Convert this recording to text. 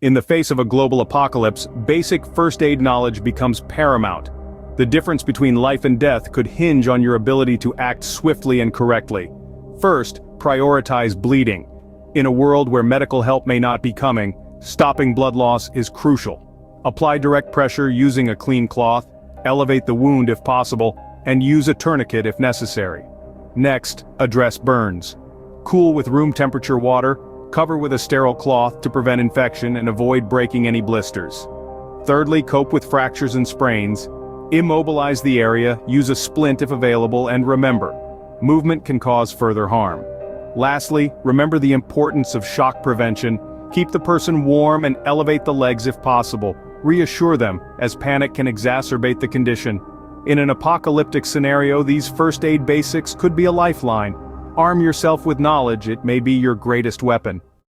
In the face of a global apocalypse, basic first aid knowledge becomes paramount. The difference between life and death could hinge on your ability to act swiftly and correctly. First, prioritize bleeding. In a world where medical help may not be coming, stopping blood loss is crucial. Apply direct pressure using a clean cloth, elevate the wound if possible, and use a tourniquet if necessary. Next, address burns. Cool with room temperature water, cover with a sterile cloth to prevent infection and avoid breaking any blisters. Thirdly, cope with fractures and sprains. Immobilize the area, use a splint if available, and remember, movement can cause further harm. Lastly, remember the importance of shock prevention. Keep the person warm and elevate the legs if possible. Reassure them, as panic can exacerbate the condition. In an apocalyptic scenario, these first aid basics could be a lifeline. Arm yourself with knowledge, it may be your greatest weapon.